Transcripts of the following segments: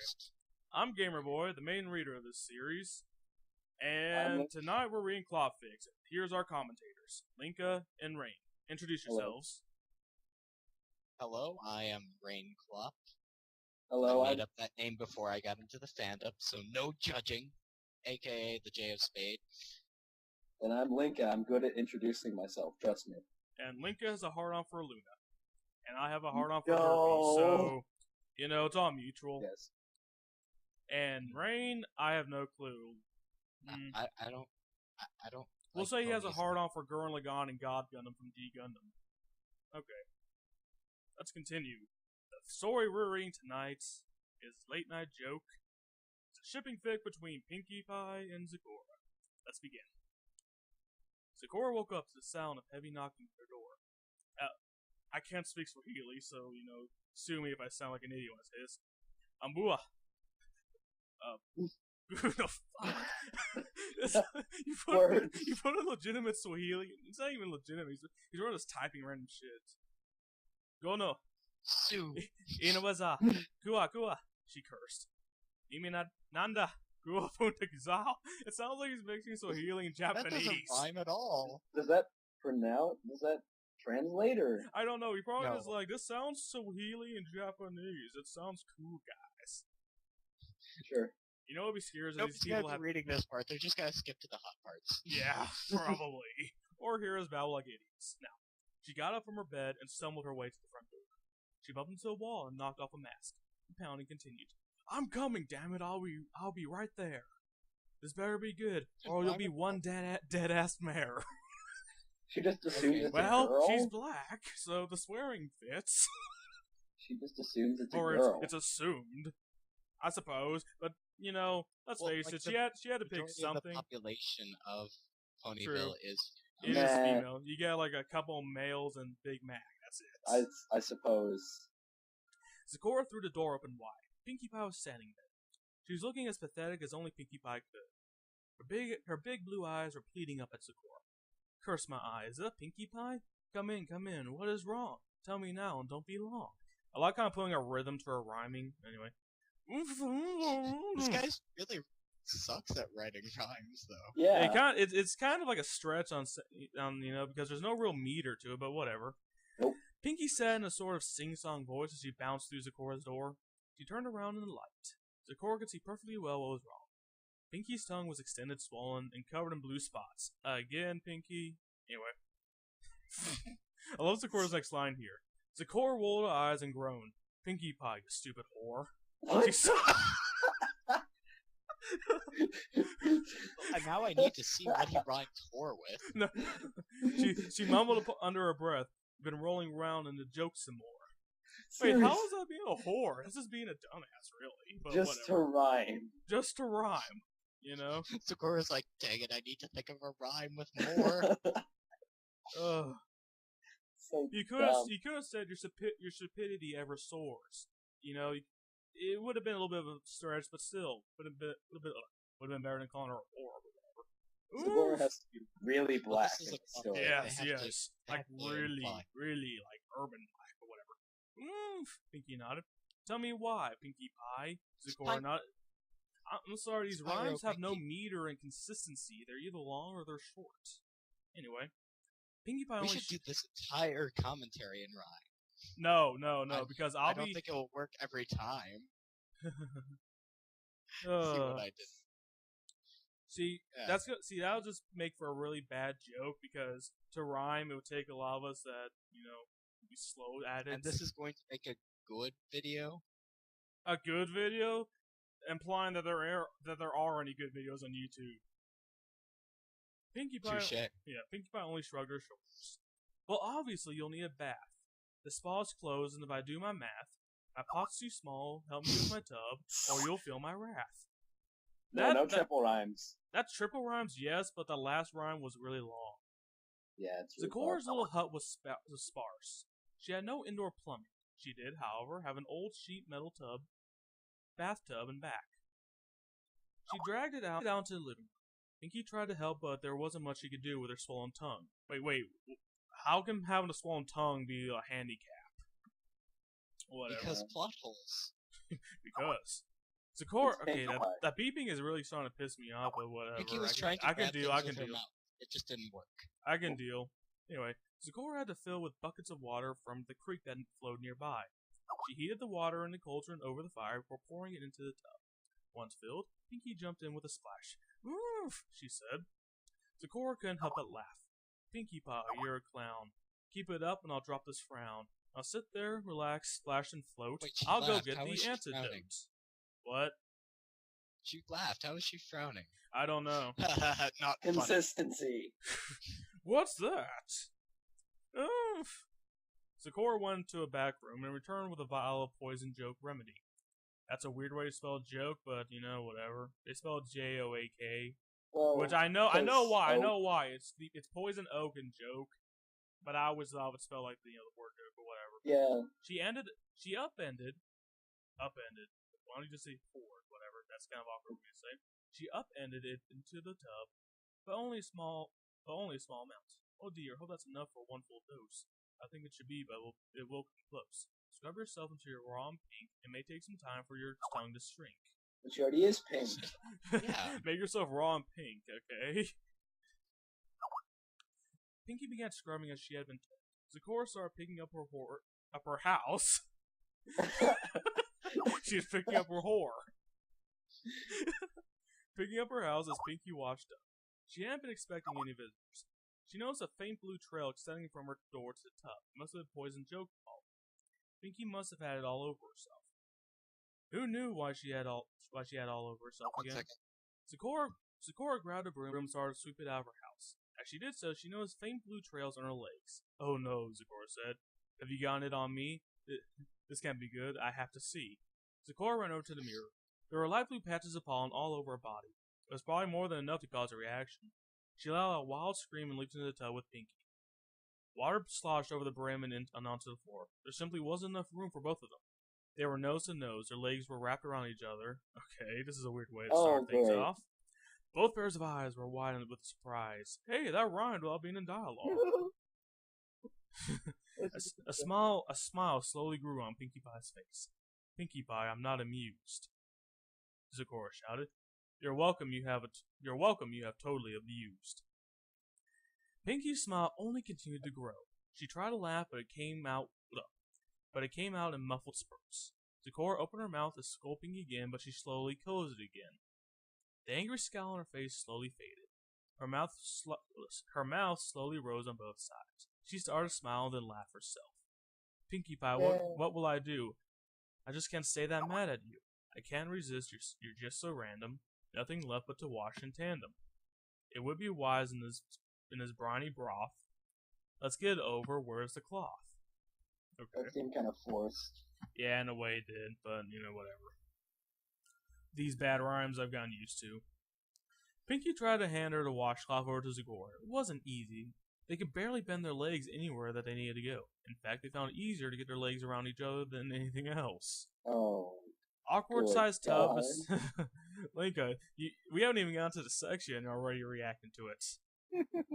host. I'm Gamerboy, the main reader of this series, and tonight we're reading Clawfix. Here's our commentators, Linka and Rain. Introduce yourselves. Hello, I am Rain Clough. Hello, I made up that name before I got into the fandom, so no judging, aka the J of Spade. And I'm Linka. I'm good at introducing myself, trust me. And Linka has a hard-on for Luna, and I have a hard-on for No. Herbie, so, you know, it's all mutual. Yes. And Rain, I have no clue. I don't. We'll like say he has a ponies. hard-on for Gurren Lagann and God Gundam from D Gundam. Okay. Let's continue. The story we're reading tonight is Late Night Joke. It's a shipping fic between Pinkie Pie and Zecora. Let's begin. Zecora woke up to the sound of heavy knocking at her door. I can't speak Swahili, so, you know, sue me if I sound like an idiot when I say this. Ambua. No, fuck. you put a legitimate Swahili. It's not even legitimate. He's just typing random shit. Gono. Sue. Inawaza. Kua. She cursed. Imi nanda. Gua punta kizao. It sounds like he's mixing Swahili and Japanese. That doesn't rhyme at all. Does that translate or? I don't know. He probably No. was like, this sounds Swahili and Japanese. It sounds cool, guys. Sure. You know what would be scary is that Nope, these you people guys have... are reading this part. They're just gonna skip to the hot parts. Yeah, probably. Or hear us babble like idiots. Now, she got up from her bed and stumbled her way to the front door. She bumped into a wall and knocked off a mask. The pounding continued. I'm coming, damn it! I'll be right there. This better be good, or you'll be one dead-ass mare. She just assumes it's a Well, girl? she's black, so the swearing fits. She just assumes it's a Or girl. it's assumed, I suppose. But you know, let's face it. She had to pick Majority of something. The population of Ponyville True. is It is Nah. female. You get like a couple males and Big Mac. That's it. I suppose. Zecora threw the door open wide. Pinkie Pie was standing there. She was looking as pathetic as only Pinkie Pie could. Her big blue eyes were pleading up at Zecora. Curse my eyes, is that Pinkie Pie? Come in. What is wrong? Tell me now and don't be long. I like kind of putting a rhythm to her rhyming. Anyway. This guy's really sucks at writing rhymes, though. Yeah. It's kind of like a stretch on you know, because there's no real meter to it, but whatever. Nope. Pinkie said in a sort of sing-song voice as she bounced through Zecora's door. She turned around in the light. Zecora could see perfectly well what was wrong. Pinkie's tongue was extended, swollen, and covered in blue spots. Again, Pinkie. Anyway. I love Zecora's next line here. Zecora rolled her eyes and groaned. Pinkie Pie, you stupid whore. What? And now I need to see what he rhymed whore with. No. She mumbled under her breath, been rolling around in the joke some more. Wait, how is that being a whore? That's just being a dumbass, really. But Just whatever. to rhyme. Just to rhyme, you know? Zecora's like, dang it, I need to think of a rhyme with more. Ugh. So You could have said your stupidity ever soars. You know, it would have been a little bit of a stretch, but still would have been better than calling her a whore or whatever. Zecora has to be really Well, black this is in a the story. Yes, They have to- yes. they Like have to imply. really like urban black or whatever. Pinkie nodded. Tell me why, Pinkie Pie. Zecora Pie- nodded. I'm sorry, these Spyro rhymes have no Pinkie. meter and consistency. They're either long or they're short. Anyway, Pinkie Pie We only should do this entire commentary in rhyme. No, because I I'll don't be. think it will work every time. See Uh, what I did. See, Yeah. that would just make for a really bad joke because to rhyme it would take a lot of us that would be slow at it. And this is going to make a good video. A good video, implying that there are any good videos on YouTube. Pinkie Pie, Touche. Pinkie Pie only shrugged her shoulders. Well, obviously you'll need a bath. The spa's closed, and if I do my math, my pot's too small. Help me with my tub, or you'll feel my wrath. No triple rhymes. That triple rhymes, yes, but the last rhyme was really long. Yeah, it's really Zecora's long. little hut was sparse. She had no indoor plumbing. She did, however, have an old sheet metal bathtub and back. She dragged it out into the living room. Pinkie tried to help, but there wasn't much she could do with her swollen tongue. Wait, how can having a swollen tongue be a handicap? Whatever. Because plot holes. Because. Zakora, It's okay, Pinkie that beeping is really starting to piss me off, but whatever. Pinkie was I trying to can grab deal. things I can with her deal. mouth. It just didn't work. I can deal. Anyway, Zakora had to fill with buckets of water from the creek that flowed nearby. She heated the water in the cauldron over the fire before pouring it into the tub. Once filled, Pinkie jumped in with a splash. "Oof," she said. Zakora couldn't help but laugh. "Pinkie Pie, you're a clown. Keep it up and I'll drop this frown. I'll sit there, relax, splash, and float. Wait, she I'll go laughed. get How was the she antidote." frowning? What? She laughed. How is she frowning? I don't know. Not funny. Consistency. What's that? Oof. Zakora went to a back room and returned with a vial of poison joke remedy. That's a weird way to spell joke, but you know, whatever. They spell it Joak, Well, which I know why. I oak. know why. It's poison oak and joke, but I always thought it would spell like the word joke or whatever. Yeah. She upended. Why don't you just say forward? Whatever. That's kind of awkward for me to say. She upended it into the tub, but only a small amount. Oh dear, hope that's enough for one full dose. I think it should be, but it will come close. Scrub yourself into your raw pink. It may take some time for your tongue to shrink. But she already is pink. Yeah. Make yourself raw and pink, okay? Pinkie began scrubbing as she had been told. Zakora started picking up her house. She was picking up her whore. Picking up her house as Pinkie washed up. She hadn't been expecting any visitors. She noticed a faint blue trail extending from her door to the tub. It must have been poison joke fault. Pinkie must have had it all over herself. Who knew why she had all over herself One again? second. Zakora grabbed a broom and started to sweep it out of her house. As she did so, she noticed faint blue trails on her legs. "Oh no," Zakora said. "Have you gotten it on me? This can't be good. I have to see." Zakora ran over to the mirror. There were light blue patches of pollen all over her body. It was probably more than enough to cause a reaction. She let out a wild scream and leaped into the tub with Pinkie. Water sloshed over the brim and onto the floor. There simply wasn't enough room for both of them. They were nose to nose. Their legs were wrapped around each other. Okay, this is a weird way to start things great. off. Both pairs of eyes were widened with surprise. Hey, that rhymed without being in dialogue. A smile slowly grew on Pinkie Pie's face. "Pinkie Pie, I'm not amused," Zakora shouted. You're welcome. You have totally amused." Pinkie's smile only continued to grow. She tried to laugh, but it came out in muffled spurts. Zakora opened her mouth to scold Pinkie again, but she slowly closed it again. The angry scowl on her face slowly faded. Her mouth slowly rose on both sides. She started to smile and then laugh herself. "Pinkie Pie, what will I do? I just can't stay that mad at you. I can't resist. You're just so random. Nothing left but to wash in tandem. It would be wise in this briny broth. Let's get it over. Where's the cloth?" Okay. That seemed kind of forced. Yeah, in a way it did, but you know, whatever. These bad rhymes I've gotten used to. Pinkie tried to hand her the washcloth over to Zakora. It wasn't easy. They could barely bend their legs anywhere that they needed to go. In fact, they found it easier to get their legs around each other than anything else. Oh. Awkward-sized tub. Linka, we haven't even gotten to the section and already reacting to it.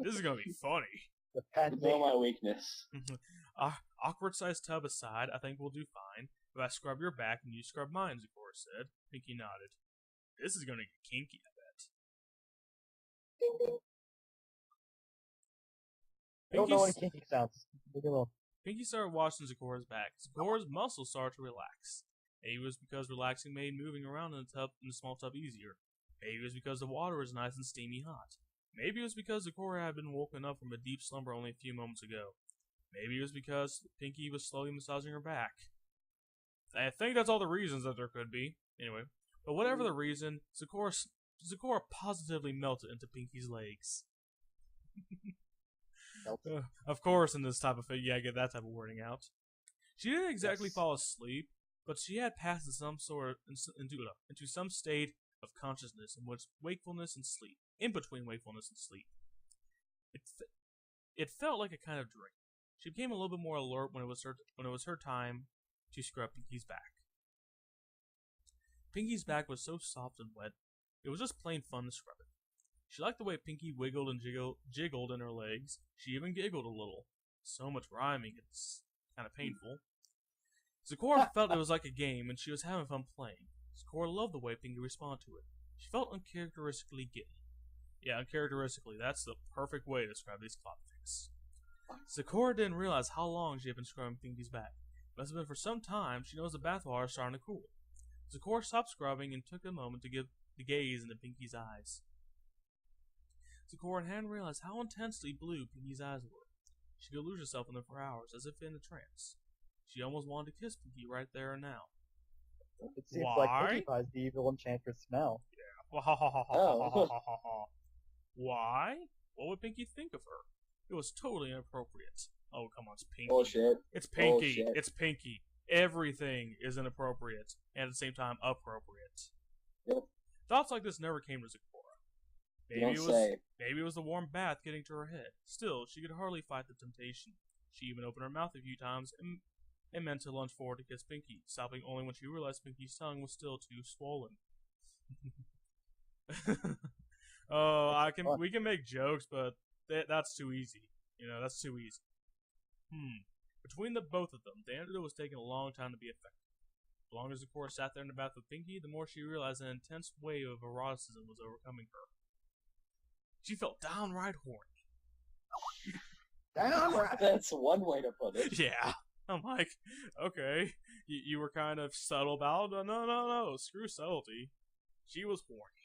This is gonna be funny. You know my weakness. Awkward-sized tub aside, I think we'll do fine. If I scrub your back and you scrub mine, Zakora said. Pinkie nodded. This is gonna get kinky, I bet. I don't know any kinky sounds. Leave me alone. Pinkie started washing Zakora's back. Zakora's muscles started to relax. Maybe it was because relaxing made moving around in the small tub easier. Maybe it was because the water was nice and steamy hot. Maybe it was because Zakora had been woken up from a deep slumber only a few moments ago. Maybe it was because Pinkie was slowly massaging her back. I think that's all the reasons that there could be. Anyway, but whatever the reason, Zakora positively melted into Pinkie's legs. Of course, in this type of thing, yeah, get that type of wording out. She didn't exactly fall asleep, but she had passed into some state of consciousness in which wakefulness and sleep, in between wakefulness and sleep. It felt like a kind of dream. She became a little bit more alert when it was her time to scrub Pinkie's back. Pinkie's back was so soft and wet, it was just plain fun to scrub it. She liked the way Pinkie wiggled and jiggled in her legs. She even giggled a little. So much rhyming, it's kind of painful. Zakora felt it was like a game, and she was having fun playing. Sakura loved the way Pinky responded to it. She felt uncharacteristically giddy. Yeah, uncharacteristically, that's the perfect way to describe these clock ticks. Sakura didn't realize how long she had been scrubbing Pinky's back. It must have been for some time. She knows the bathwater is starting to cool. Sakura stopped scrubbing and took a moment to gaze into Pinky's eyes. Sakura hadn't realized how intensely blue Pinky's eyes were. She could lose herself in them for hours, as if in a trance. She almost wanted to kiss Pinky right there and now. It seems Why? like Pinkie Pie's the evil enchantress now. Why? What would Pinky think of her? It was totally inappropriate. Oh, come on, it's Pinky. Bullshit. It's Pinky. Bullshit. It's Pinky. Everything is inappropriate, and at the same time, appropriate. Yep. Thoughts like this never came to Sakura. Maybe it was the warm bath getting to her head. Still, she could hardly fight the temptation. She even opened her mouth a few times and meant to lunge forward to kiss Pinky, stopping only when she realized Pinky's tongue was still too swollen. We can make jokes, but that's too easy. That's too easy. Between the both of them, the antidote was taking a long time to be effective. The longer Sakura sat there in the bath with Pinky, the more she realized an intense wave of eroticism was overcoming her. She felt downright horny. Downright. That's one way to put it. Yeah. I'm like, okay, you were kind of subtle about it. No, screw subtlety. She was horny.